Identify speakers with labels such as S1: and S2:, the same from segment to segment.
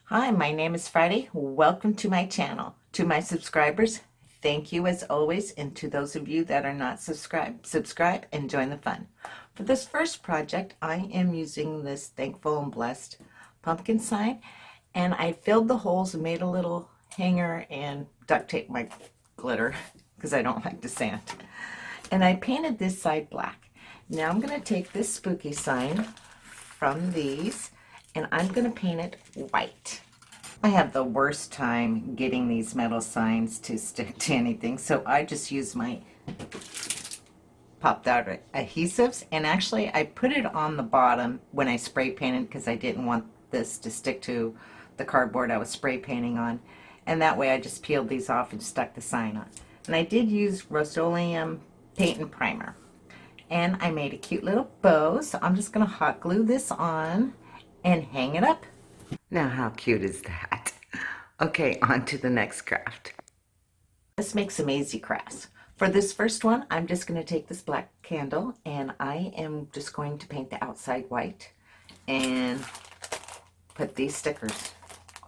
S1: Hi, my name is Friday. Welcome to my channel. To my subscribers, thank you as always. And to those of you that are not subscribe and join the fun. For this first project, I am using this Thankful and Blessed pumpkin sign. And I filled the holes and made a little hanger and duct tape my glitter because I don't like to sand. And I painted this side black. Now I'm going to take this spooky sign from these and I'm going to paint it white. I have the worst time getting these metal signs to stick to anything, so I just use my popped out adhesives, and actually I put it on the bottom when I spray painted because I didn't want this to stick to the cardboard I was spray painting on, and that way I just peeled these off and stuck the sign on. And I did use Rust-Oleum paint and primer, and I made a cute little bow, so I'm just going to hot glue this on and hang it up. Now how cute is that? Okay, on to the next craft. Let's make some easy crafts. For this first one, I'm just going to take this black candle and I am just going to paint the outside white and put these stickers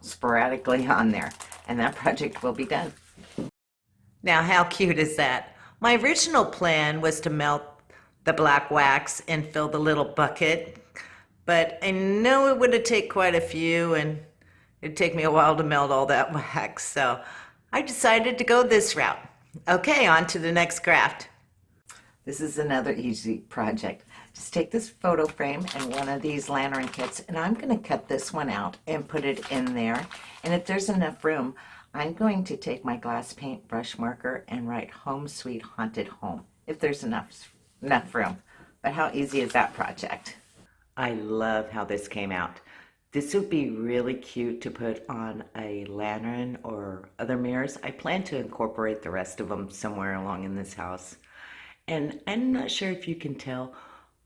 S1: sporadically on there, and that project will be done. Now how cute is that? My original plan was to melt the black wax and fill the little bucket, but I know it would have taken quite a few and it'd take me a while to melt all that wax, so I decided to go this route. Okay, on to the next craft. This is another easy project. Just take this photo frame and one of these lantern kits, and I'm going to cut this one out and put it in there. And if there's enough room, I'm going to take my glass paint brush marker and write Home Sweet Haunted Home, if there's enough room. But how easy is that project? I love how this came out. This would be really cute to put on a lantern or other mirrors. I plan to incorporate the rest of them somewhere along in this house. And I'm not sure if you can tell,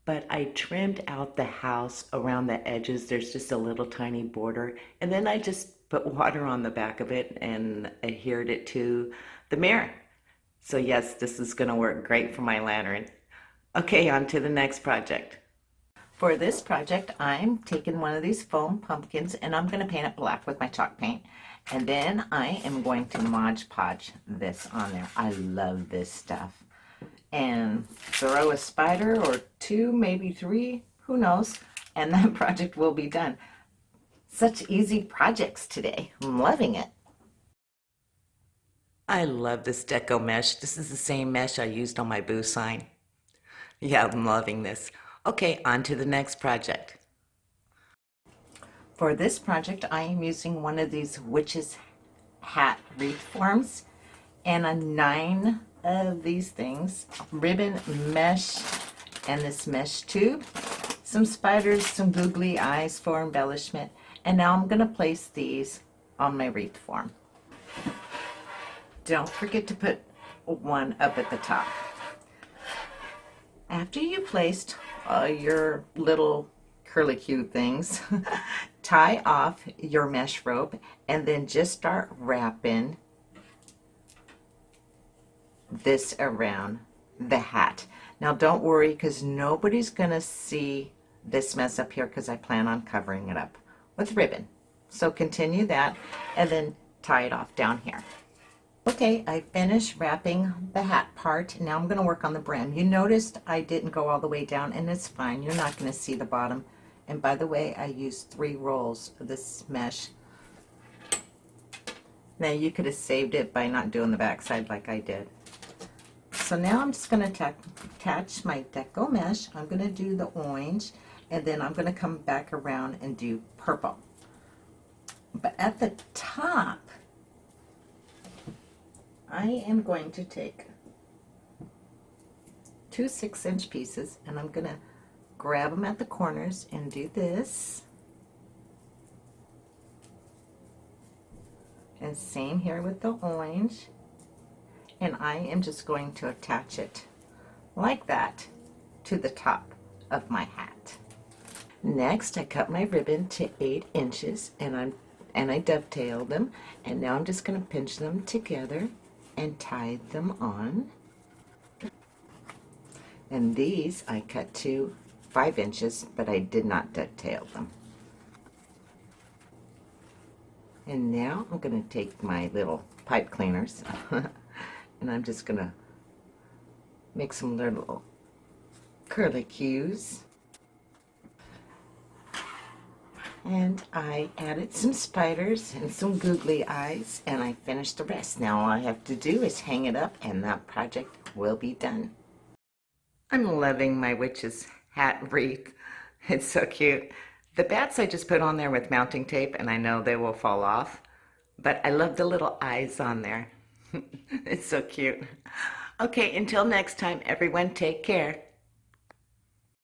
S1: but I trimmed out the house around the edges. There's just a little tiny border. And then I just put water on the back of it and adhered it to the mirror. So yes, this is going to work great for my lantern. Okay, on to the next project. For this project, I'm taking one of these foam pumpkins and I'm going to paint it black with my chalk paint. And then I am going to Mod Podge this on there. I love this stuff. And throw a spider or two, maybe three, who knows, and that project will be done. Such easy projects today. I'm loving it. I love this deco mesh. This is the same mesh I used on my boo sign. Yeah, I'm loving this. Okay, on to the next project. For this project, I am using one of these witch's hat wreath forms and 9 of these things, ribbon, mesh, and this mesh tube, some spiders, some googly eyes for embellishment, and now I'm going to place these on my wreath form. Don't forget to put one up at the top. After you placed your little curlicue things, tie off your mesh rope and then just start wrapping this around the hat. Now don't worry, because nobody's gonna see this mess up here because I plan on covering it up with ribbon. So continue that and then tie it off down here. Okay, I finished wrapping the hat part. Now I'm going to work on the brim. You noticed I didn't go all the way down, and it's fine. You're not going to see the bottom. And by the way, I used 3 rolls of this mesh. Now you could have saved it by not doing the back side like I did. So now I'm just going to attach my deco mesh. I'm going to do the orange, and then I'm going to come back around and do purple. But at the top, I am going to take 2 6-inch pieces and I'm going to grab them at the corners and do this. And same here with the orange. And I am just going to attach it like that to the top of my hat. Next, I cut my ribbon to 8 inches and I dovetailed them, and now I'm just going to pinch them together and tie them on. And these I cut to 5 inches, but I did not dovetail them. And now I'm going to take my little pipe cleaners and I'm just going to make some little curlicues. And I added some spiders and some googly eyes, and I finished the rest. Now all I have to do is hang it up and that project will be done. I'm loving my witch's hat wreath. It's so cute. The bats I just put on there with mounting tape, and I know they will fall off, but I love the little eyes on there. It's so cute. Okay, until next time, everyone, take care.